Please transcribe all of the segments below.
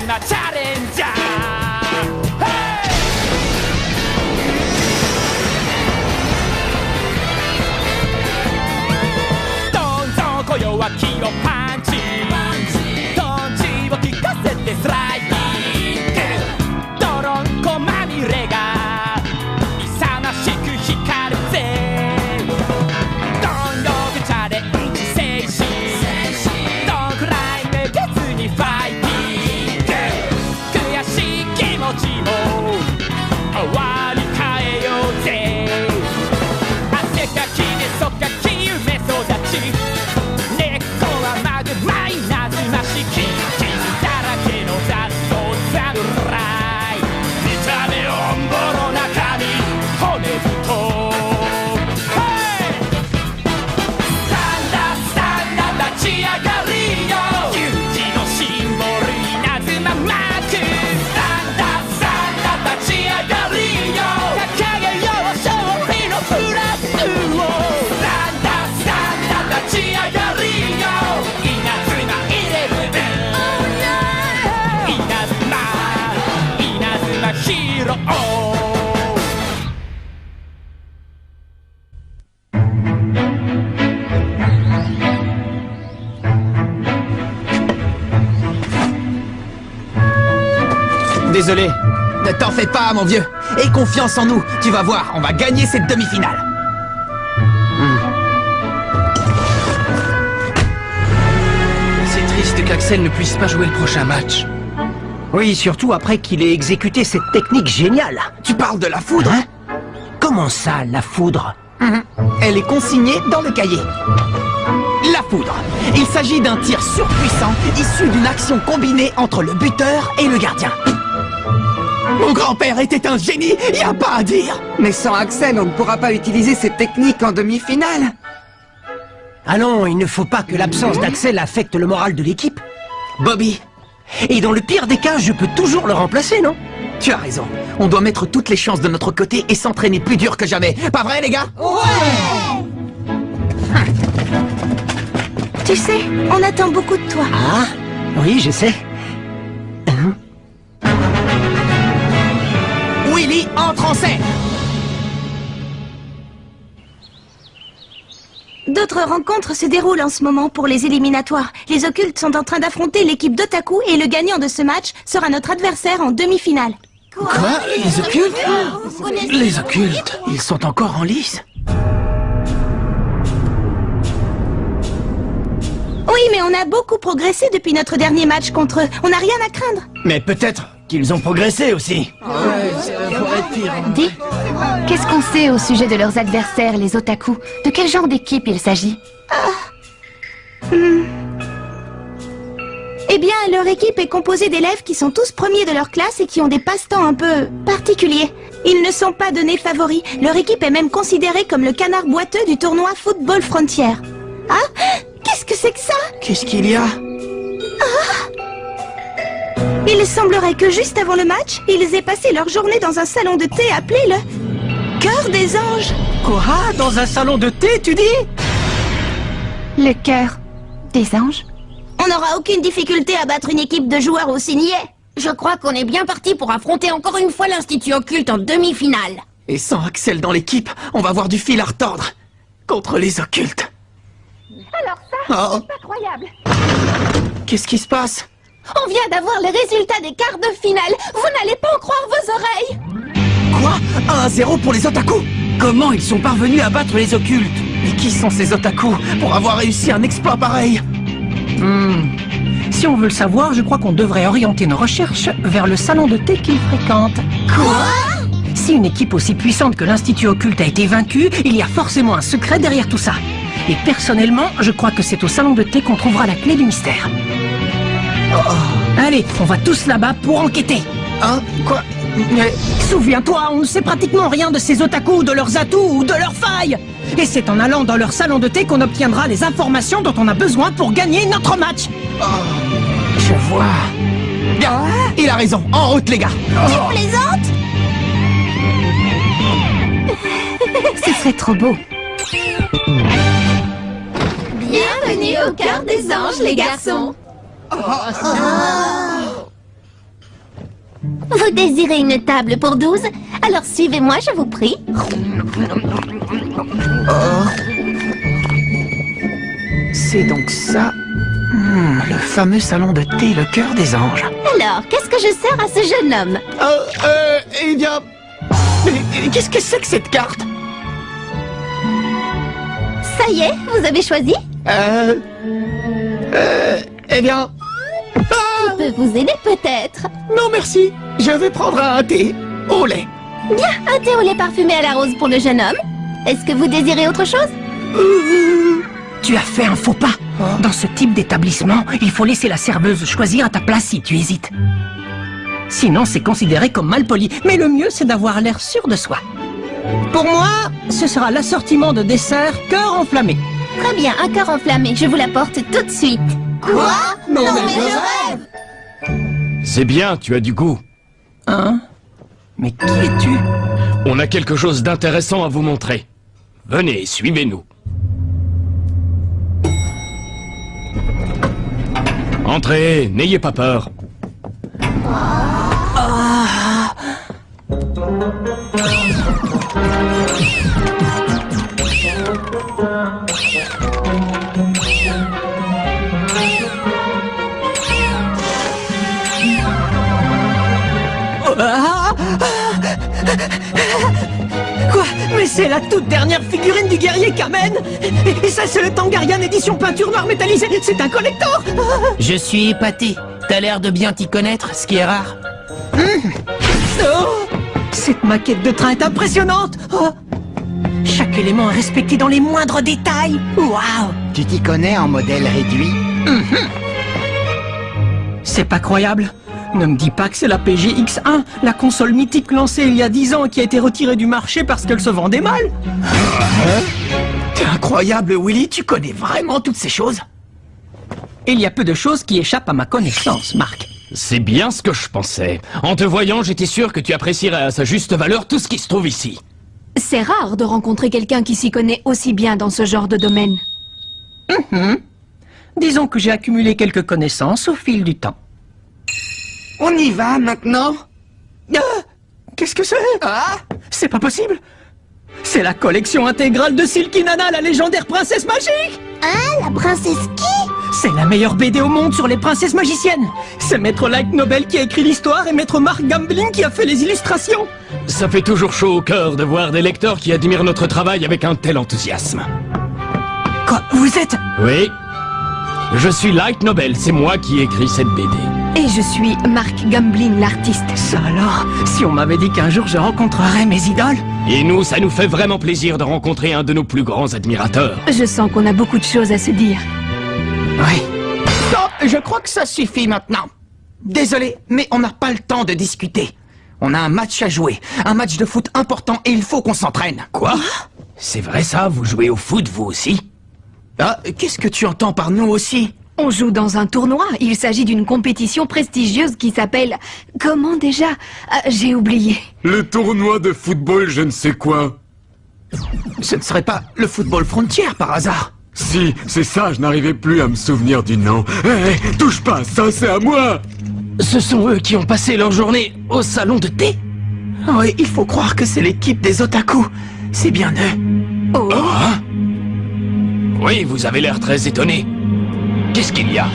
なチャレンジャー、どんどんこ弱気をパンチ、トンチを効かせてスライディング、泥んこまみれが勇ましく光るぜ、どんよくチャレンジ精神、どんくらいめげずにファイティング、悔しい気持ちも割り替えようぜ、汗かきでそかき夢育ち、根っこはマグマイナズマしき傷だらけの雑草侍、見た目オンボロ中身骨太、立ち上がりよ勇気のシンボル稲妻マーク、立ち上がりよ掲げよう勝利のフラッグを、立ち上がりよ稲妻11、稲妻ヒーロー。Désolé. Ne t'en fais pas, mon vieux. Aie confiance en nous. Tu vas voir, on va gagner cette demi-finale. C'est triste qu'Axel ne puisse pas jouer le prochain match. Oui, surtout après qu'il ait exécuté cette technique géniale. Tu parles de la foudre, Hein? Comment ça, la foudre? Elle est consignée dans le cahier. La foudre. Il s'agit d'un tir surpuissant issu d'une action combinée entre le buteur et le gardien. Mon grand-père était un génie, y a pas à dire. Mais sans Axel, on ne pourra pas utiliser cette technique en demi-finale. Ah non, il ne faut pas que l'absence d'Axel affecte le moral de l'équipe. Bobby, Et dans le pire des cas, je peux toujours le remplacer, non? tu as raison. On doit mettre toutes les chances de notre côté et s'entraîner plus dur que jamais. Pas vrai, les gars? Tu sais, on attend beaucoup de toi. Ah, oui, je sais. Willy entre en scène. D'autres rencontres se déroulent en ce moment pour les éliminatoires. Les occultes sont en train d'affronter l'équipe d'Otaku et le gagnant de ce match sera notre adversaire en demi-finale. Quoi? Les occultes? Les occultes, ils sont encore en lice? Oui, mais on a beaucoup progressé depuis notre dernier match contre eux. On n'a rien à craindre. Mais peut-être qu'ils ont progressé aussi. Dis, qu'est-ce qu'on sait au sujet de leurs adversaires, les otaku? De quel genre d'équipe il s'agit? Eh bien, leur équipe est composée d'élèves qui sont tous premiers de leur classe et qui ont des passe-temps un peu particuliers. Ils ne sont pas donnés favoris. Leur équipe est même considérée comme le canard boiteux du tournoi Football Frontier. Ah? Qu'est-ce que c'est que ça? Qu'est-ce qu'il y a? Il semblerait que juste avant le match, ils aient passé leur journée dans un salon de thé appelé le Cœur des Anges. Quoi? Dans un salon de thé, tu dis? Le cœur des anges? On n'aura aucune difficulté à battre une équipe de joueurs aussi niais. Je crois qu'on est bien parti pour affronter encore une fois l'Institut Occulte en demi-finale. Et sans Axel dans l'équipe, on va avoir du fil à retordre. Contre les occultes. Alors ça, Oh, c'est incroyable. qu'est-ce qui se passe? On vient d'avoir les résultats des quarts de finale. Vous n'allez pas en croire vos oreilles. Quoi? 1-0 pour les otaku? Comment ils sont parvenus à battre les occultes? Mais qui sont ces otaku pour avoir réussi un exploit pareil? Si on veut le savoir, je crois qu'on devrait orienter nos recherches vers le salon de thé qu'ils fréquentent. Quoi? Si une équipe aussi puissante que l'Institut Occulte a été vaincue, il y a forcément un secret derrière tout ça. Et personnellement, je crois que c'est au salon de thé qu'on trouvera la clé du mystère. Allez, on va tous là-bas pour enquêter. Hein? Quoi? Mais... Souviens-toi, on ne sait pratiquement rien de ces otaku, de leurs atouts ou de leurs failles. Et c'est en allant dans leur salon de thé qu'on obtiendra les informations dont on a besoin pour gagner notre match. Je vois. Bien, il a raison. En route, les gars. Tu plaisantes? Ce serait trop beau. Bienvenue au cœur des anges, les garçons. Vous désirez une table pour 12? Alors suivez-moi, je vous prie. C'est donc ça. Le fameux salon de thé, le cœur des anges. Alors, qu'est-ce que je sers à ce jeune homme? Eh bien... Qu'est-ce que c'est que cette carte? Ça y est, vous avez choisi? Eh bien... Je peux vous aider peut-être. Non, merci. Je vais prendre un thé au lait. Bien, un thé au lait parfumé à la rose pour le jeune homme. Est-ce que vous désirez autre chose? Tu as fait un faux pas. Dans ce type d'établissement, il faut laisser la serveuse choisir à ta place si tu hésites. Sinon, c'est considéré comme malpoli. Mais le mieux, c'est d'avoir l'air sûr de soi. Pour moi, ce sera l'assortiment de dessert cœur enflammé. Très bien, un cœur enflammé. Je vous l'apporte tout de suite. Quoi? Non mais je rêve! C'est bien, tu as du goût. Hein? Mais qui es-tu? On a quelque chose d'intéressant à vous montrer. Venez, suivez-nous. Entrez, n'ayez pas peur. Quoi? Mais c'est la toute dernière figurine du guerrier Kamen. Et ça, c'est le Tangarian édition peinture noire métallisée. C'est un collector. Je suis épaté. T'as l'air de bien t'y connaître, ce qui est rare. Oh, cette maquette de train est impressionnante. Oh, chaque élément est respecté dans les moindres détails. Waouh! Tu t'y connais en modèle réduit? C'est pas croyable. Ne me dis pas que c'est la PGX1, la console mythique lancée il y a 10 ans et qui a été retirée du marché parce qu'elle se vendait mal. T'es incroyable, Willy, tu connais vraiment toutes ces choses? Il y a peu de choses qui échappent à ma connaissance, Marc. C'est bien ce que je pensais. En te voyant, j'étais sûr que tu apprécierais à sa juste valeur tout ce qui se trouve ici. C'est rare de rencontrer quelqu'un qui s'y connaît aussi bien dans ce genre de domaine. Disons que j'ai accumulé quelques connaissances au fil du temps. On y va maintenant? Qu'est-ce que c'est? C'est pas possible. C'est la collection intégrale de Silky Nana, la légendaire princesse magique. Hein? La princesse qui? C'est la meilleure BD au monde sur les princesses magiciennes. C'est Maître Light Nobel qui a écrit l'histoire et Maître Mark Gambling qui a fait les illustrations. Ça fait toujours chaud au cœur de voir des lecteurs qui admirent notre travail avec un tel enthousiasme. Quoi? Vous êtes... Oui. Je suis Light Nobel, c'est moi qui ai écrit cette BD. Et je suis Mark Gambling, l'artiste. Ça alors, si on m'avait dit qu'un jour je rencontrerais mes idoles... Et nous, ça nous fait vraiment plaisir de rencontrer un de nos plus grands admirateurs. Je sens qu'on a beaucoup de choses à se dire. Oui. Stop, je crois que ça suffit maintenant. Désolé, mais on n'a pas le temps de discuter. On a un match à jouer, un match de foot important et il faut qu'on s'entraîne. Quoi? C'est vrai ça? Vous jouez au foot, vous aussi? Ah, qu'est-ce que tu entends par nous aussi? On joue dans un tournoi. Il s'agit d'une compétition prestigieuse qui s'appelle... Comment déjà? J'ai oublié. Le tournoi de football je ne sais quoi. Ce ne serait pas le football frontier par hasard? Si, c'est ça, je n'arrivais plus à me souvenir du nom. Hé, touche pas, ça c'est à moi! Ce sont eux qui ont passé leur journée au salon de thé. Oui, il faut croire que c'est l'équipe des otaku. C'est bien eux. Oh. Hein? Oui, vous avez l'air très étonné. Qu'est-ce qu'il y a?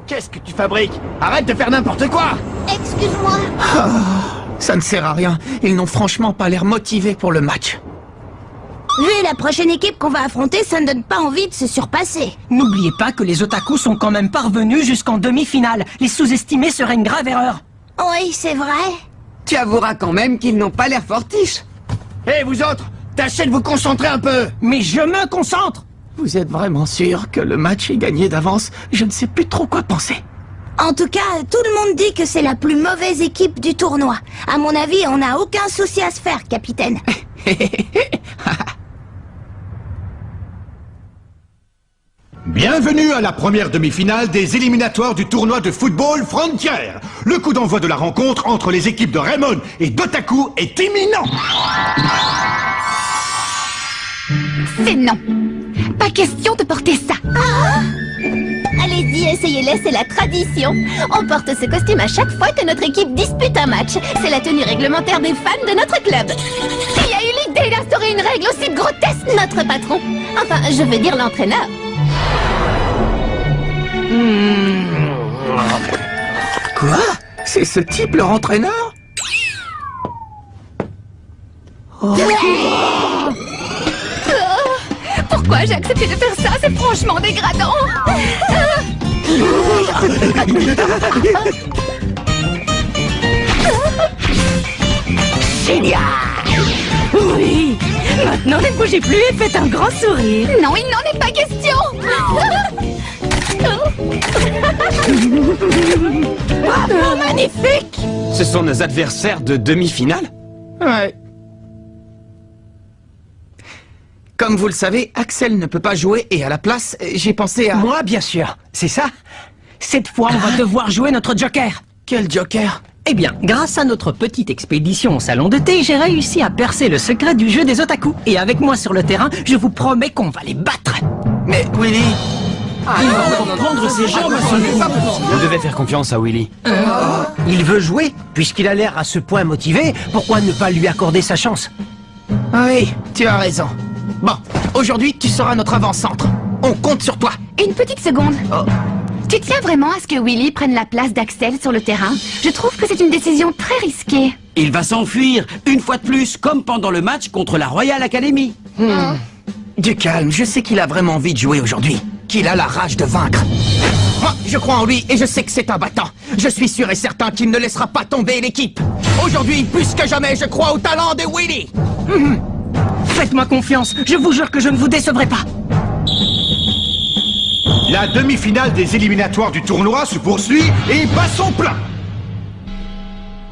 Qu'est-ce que tu fabriques? Arrête de faire n'importe quoi! Excuse-moi. Ça ne sert à rien. Ils n'ont franchement pas l'air motivés pour le match. Vu la prochaine équipe qu'on va affronter, ça ne donne pas envie de se surpasser. N'oubliez pas que les otaku sont quand même parvenus jusqu'en demi-finale. Les sous-estimer serait une grave erreur. Oui, c'est vrai. Tu avoueras quand même qu'ils n'ont pas l'air fortiches. Hé, vous autres, tâchez de vous concentrer un peu. Mais je me concentre. Vous êtes vraiment sûr que le match est gagné d'avance? Je ne sais plus trop quoi penser. En tout cas, tout le monde dit que c'est la plus mauvaise équipe du tournoi. À mon avis, on n'a aucun souci à se faire, capitaine. Bienvenue à la première demi-finale des éliminatoires du tournoi de football Frontier. Le coup d'envoi de la rencontre entre les équipes de Raymond et d'Otaku est imminent. C'est non. Pas question de porter ça. Allez-y, essayez-les, c'est la tradition. On porte ce costume à chaque fois que notre équipe dispute un match. C'est la tenue réglementaire des fans de notre club. Qui a eu l'idée d'instaurer une règle aussi grotesque? Notre patron. Enfin, je veux dire l'entraîneur. Quoi? C'est ce type leur entraîneur? Pourquoi j'ai accepté de faire ça? C'est franchement dégradant. Génial! Oui! Maintenant, ne bougez plus et faites un grand sourire. Non, il n'en est pas question. Bravo, magnifique! Ce sont nos adversaires de demi-finale? Ouais. Comme vous le savez, Axel ne peut pas jouer et à la place, j'ai pensé à... Moi, bien sûr. C'est ça? Cette fois, on va devoir jouer notre Joker. Quel Joker? Eh bien, grâce à notre petite expédition au salon de thé, j'ai réussi à percer le secret du jeu des otaku. Et avec moi sur le terrain, je vous promets qu'on va les battre. Mais Willy... Il va prendre ses jambes à son cou. Vous devez faire confiance à Willy. Il veut jouer, puisqu'il a l'air à ce point motivé, pourquoi ne pas lui accorder sa chance? Oui, tu as raison. Bon, aujourd'hui, tu seras notre avant-centre. On compte sur toi. Une petite seconde. Tu tiens vraiment à ce que Willy prenne la place d'Axel sur le terrain? Je trouve que c'est une décision très risquée. Il va s'enfuir, une fois de plus, comme pendant le match contre la Royal Academy. Du calme, je sais qu'il a vraiment envie de jouer aujourd'hui. Qu'il a la rage de vaincre. Moi, je crois en lui et je sais que c'est un battant. Je suis sûr et certain qu'il ne laissera pas tomber l'équipe. Aujourd'hui, plus que jamais, je crois au talent de Willy. Faites-moi confiance, je vous jure que je ne vous décevrai pas. La demi-finale des éliminatoires du tournoi se poursuit et bat son plein.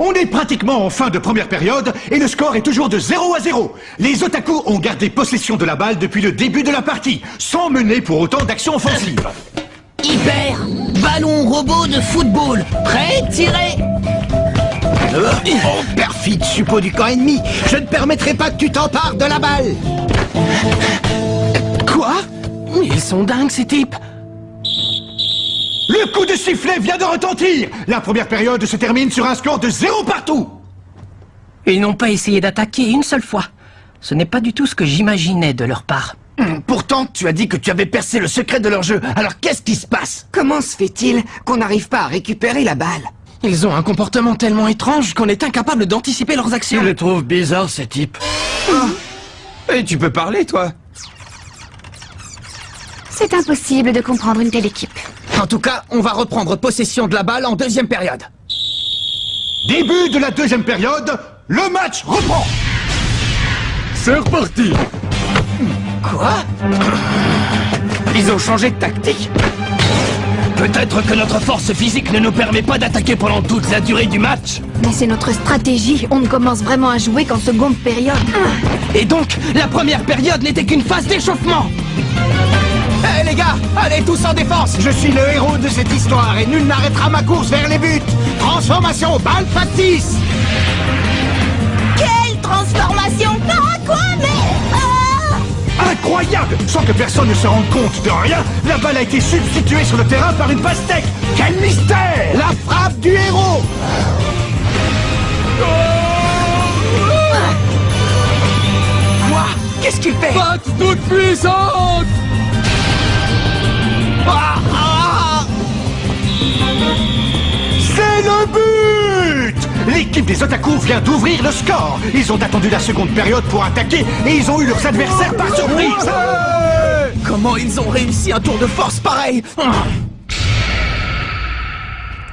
On est pratiquement en fin de première période et le score est toujours de 0-0. Les otaku ont gardé possession de la balle depuis le début de la partie, sans mener pour autant d'action offensive. Hyper, ballon robot de football, prêt, tiré. Oh, perfide suppôt du camp ennemi, je ne permettrai pas que tu t'empares de la balle. Quoi? Ils sont dingues ces types. Le coup de sifflet vient de retentir. La première période se termine sur un score de 0 partout. Ils n'ont pas essayé d'attaquer une seule fois. Ce n'est pas du tout ce que j'imaginais de leur part. Pourtant, tu as dit que tu avais percé le secret de leur jeu. Alors qu'est-ce qui se passe? Comment se fait-il qu'on n'arrive pas à récupérer la balle? Ils ont un comportement tellement étrange qu'on est incapable d'anticiper leurs actions. Je les trouve bizarres, ces types. Et tu peux parler, toi? C'est impossible de comprendre une telle équipe. En tout cas, on va reprendre possession de la balle en deuxième période. Début de la deuxième période, le match reprend. C'est reparti. Quoi? Ils ont changé de tactique. Peut-être que notre force physique ne nous permet pas d'attaquer pendant toute la durée du match. Mais c'est notre stratégie. On ne commence vraiment à jouer qu'en seconde période. Et donc, la première période n'était qu'une phase d'échauffement. Hé les gars, allez tous en défense. Je suis le héros de cette histoire et nul n'arrêtera ma course vers les buts. Transformation, balle factice. Quelle transformation! Ah, quoi, mais... Incroyable! Sans que personne ne se rende compte de rien, la balle a été substituée sur le terrain par une pastèque. Quel mystère! La frappe du héros. Quoi? Qu'est-ce qu'il fait? Patte toute puissante. C'est le but! L'équipe des otaku vient d'ouvrir le score. Ils ont attendu la seconde période pour attaquer et ils ont eu leurs adversaires par surprise. Comment ils ont réussi un tour de force pareil?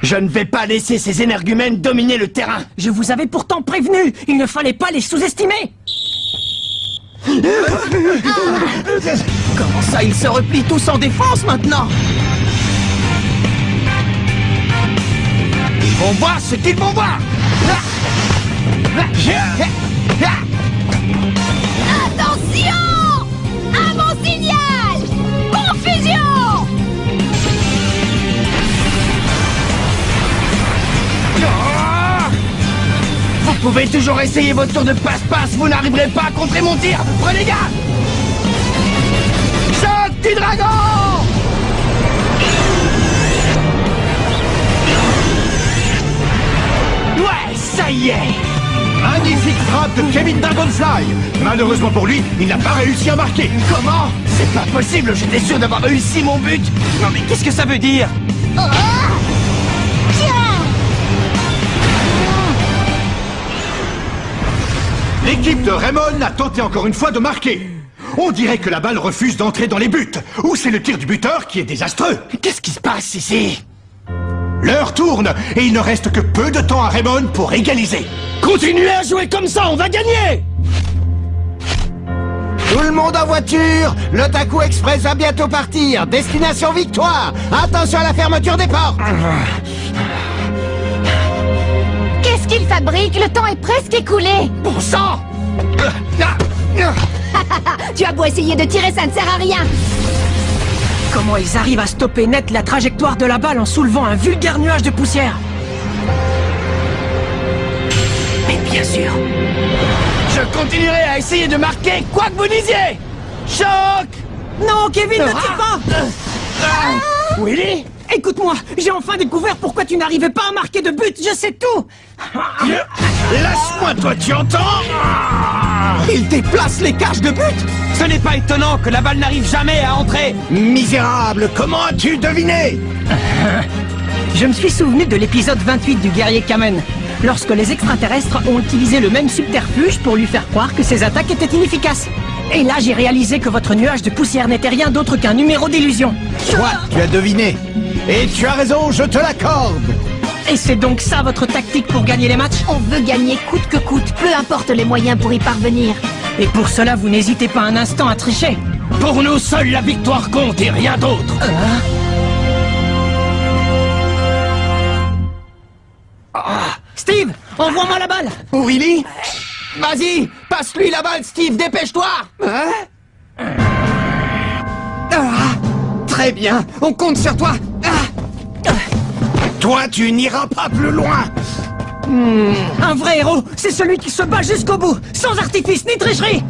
Je ne vais pas laisser ces énergumènes dominer le terrain. Je vous avais pourtant prévenu, il ne fallait pas les sous-estimer. Comment ça, ils se replient tous en défense maintenant? Ils vont voir ce qu'ils vont voir. Attention! À mon signal! Confusion! Vous pouvez toujours essayer votre tour de passe-passe, vous n'arriverez pas à contrer mon tir. Prenez garde. du dragon! Ouais, ça y est! Magnifique frappe de Kevin Dragonfly. Malheureusement pour lui, il n'a pas réussi à marquer. Comment? C'est pas possible, j'étais sûr d'avoir réussi mon but! Non mais qu'est-ce que ça veut dire? L'équipe de Raymond a tenté encore une fois de marquer. On dirait que la balle refuse d'entrer dans les buts. Ou c'est le tir du buteur qui est désastreux. Qu'est-ce qui se passe ici? L'heure tourne et il ne reste que peu de temps à Raymond pour égaliser. Continuez à jouer comme ça, on va gagner! Tout le monde en voiture! L'Otaku Express va bientôt partir! Destination Victoire! Attention à la fermeture des portes! Qu'est-ce qu'il fabrique? Le temps est presque écoulé. Bon sang! Tu as beau essayer de tirer, ça ne sert à rien. Comment ils arrivent à stopper net la trajectoire de la balle en soulevant un vulgaire nuage de poussière? Mais bien sûr. Je continuerai à essayer de marquer quoi que vous disiez! Choc! Non, Kevin, ne tire pas! Willy? Écoute-moi, j'ai enfin découvert pourquoi tu n'arrivais pas à marquer de but, je sais tout! Lâche-moi, toi, tu entends? Il déplace les cages de but! Ce n'est pas étonnant que la balle n'arrive jamais à entrer! Misérable, comment as-tu deviné? Je me suis souvenu de l'épisode 28 du guerrier Kamen, lorsque les extraterrestres ont utilisé le même subterfuge pour lui faire croire que ses attaques étaient inefficaces. Et là, j'ai réalisé que votre nuage de poussière n'était rien d'autre qu'un numéro d'illusion. Toi, tu as deviné. Et tu as raison, je te l'accorde. Et c'est donc ça votre tactique pour gagner les matchs? On veut gagner coûte que coûte, peu importe les moyens pour y parvenir. Et pour cela, vous n'hésitez pas un instant à tricher. Pour nous, seule la victoire compte et rien d'autre. Steve, envoie-moi la balle. Willy? Vas-y, passe-lui la balle, Steve, dépêche-toi. Très bien, on compte sur toi. Toi, tu n'iras pas plus loin. Un vrai héros, c'est celui qui se bat jusqu'au bout, sans artifice ni tricherie.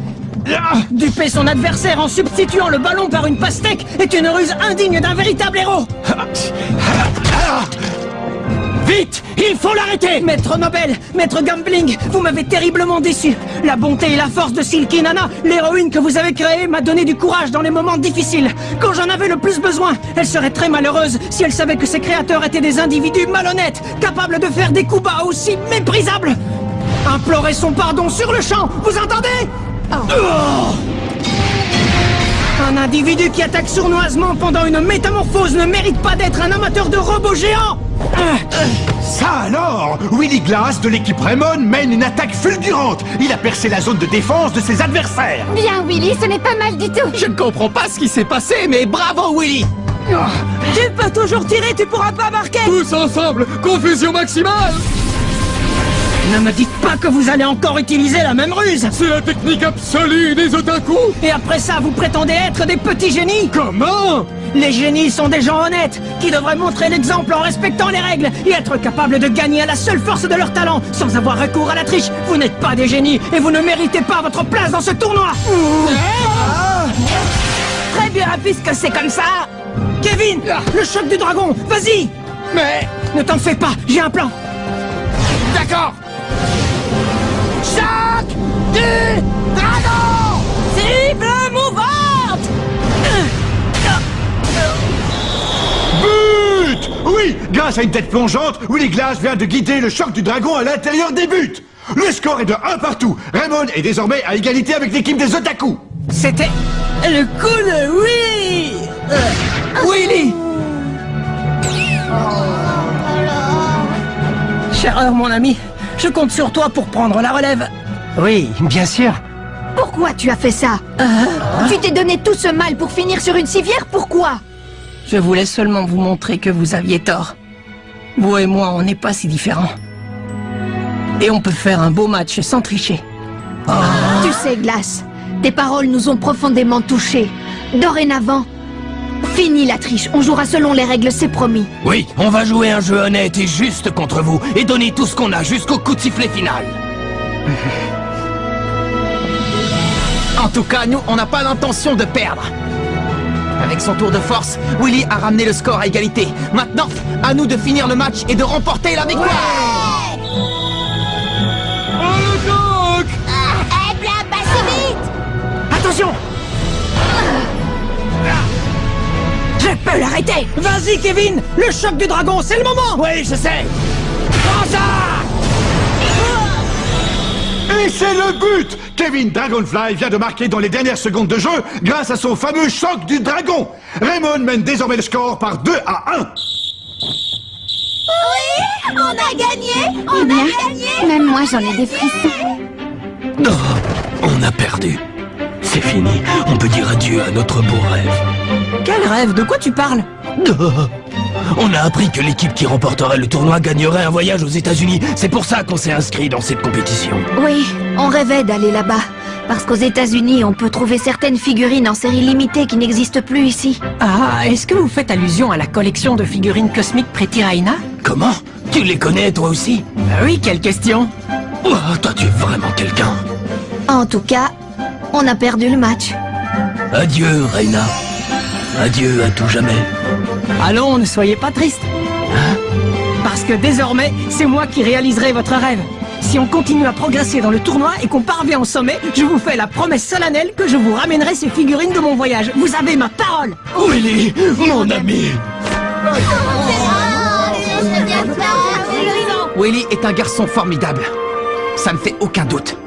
Duper son adversaire en substituant le ballon par une pastèque est une ruse indigne d'un véritable héros. Vite, il faut l'arrêter. Maître Nobel, Maître Gambling, vous m'avez terriblement déçu. La bonté et la force de Silky Nana, l'héroïne que vous avez créée, m'a donné du courage dans les moments difficiles. Quand j'en avais le plus besoin, elle serait très malheureuse si elle savait que ses créateurs étaient des individus malhonnêtes, capables de faire des coups bas aussi méprisables. Implorez son pardon sur le champ, vous entendez? Un individu qui attaque sournoisement pendant une métamorphose ne mérite pas d'être un amateur de robots géants. Ça alors! Willy Glass de l'équipe Raymond mène une attaque fulgurante. Il a percé la zone de défense de ses adversaires. Bien, Willy, ce n'est pas mal du tout. Je ne comprends pas ce qui s'est passé, mais bravo, Willy. Tu peux toujours tirer, tu pourras pas marquer. Tous ensemble, confusion maximale! Ne me dites pas que vous allez encore utiliser la même ruse. C'est la technique absolue des otaku. Et après ça, vous prétendez être des petits génies? Comment? Les génies sont des gens honnêtes, qui devraient montrer l'exemple en respectant les règles et être capables de gagner à la seule force de leur talent, sans avoir recours à la triche. Vous n'êtes pas des génies et vous ne méritez pas votre place dans ce tournoi. Très bien, puisque c'est comme ça. Kevin, le choc du dragon, vas-y. Mais... Ne t'en fais pas, j'ai un plan. D'accord. Choc du dragon! Cible mouvante! But! Oui, grâce à une tête plongeante, Willy Glass vient de guider le choc du dragon à l'intérieur des buts. Le score est de 1 partout. Raymond est désormais à égalité avec l'équipe des Otaku. C'était le coup de Willy. Willy! Cher mon ami, je compte sur toi pour prendre la relève. Oui, bien sûr. Pourquoi tu as fait ça? Tu t'es donné tout ce mal pour finir sur une civière, pourquoi? Je voulais seulement vous montrer que vous aviez tort. Vous et moi, on n'est pas si différents. Et on peut faire un beau match sans tricher. Tu sais, Glass, tes paroles nous ont profondément touchés. Dorénavant, fini la triche, on jouera selon les règles, c'est promis. Oui, on va jouer un jeu honnête et juste contre vous, et donner tout ce qu'on a jusqu'au coup de sifflet final. En tout cas, nous, on n'a pas l'intention de perdre. Avec son tour de force, Willy a ramené le score à égalité. Maintenant, à nous de finir le match et de remporter la victoire. Pas si vite. Attention! Je peux l'arrêter! Vas-y, Kevin! Le choc du dragon, c'est le moment! Oui, je sais. Prends ça. Et c'est le but! Kevin Dragonfly vient de marquer dans les dernières secondes de jeu grâce à son fameux choc du dragon. Raymond mène désormais le score par 2-1. Oui, on a gagné. Eh bien, même moi j'en ai des frissons. Oh, on a perdu. C'est fini. On peut dire adieu à notre beau rêve. Quel rêve? De quoi tu parles? Oh, on a appris que l'équipe qui remporterait le tournoi gagnerait un voyage aux États-Unis. C'est pour ça qu'on s'est inscrit dans cette compétition. Oui, on rêvait d'aller là-bas. Parce qu'aux États-Unis, on peut trouver certaines figurines en série limitée qui n'existent plus ici. Ah, est-ce que vous faites allusion à la collection de figurines cosmiques Pretty Raina? Comment? Tu les connais toi aussi? Bah oui, quelle question? Oh, toi tu es vraiment quelqu'un. En tout cas, on a perdu le match. Adieu, Reina. Adieu à tout jamais. Allons, ne soyez pas triste. Parce que désormais, c'est moi qui réaliserai votre rêve. Si on continue à progresser dans le tournoi et qu'on parvient au sommet, je vous fais la promesse solennelle que je vous ramènerai ces figurines de mon voyage. Vous avez ma parole. Willy, mon ami. Willy est un garçon formidable. Ça ne fait aucun doute.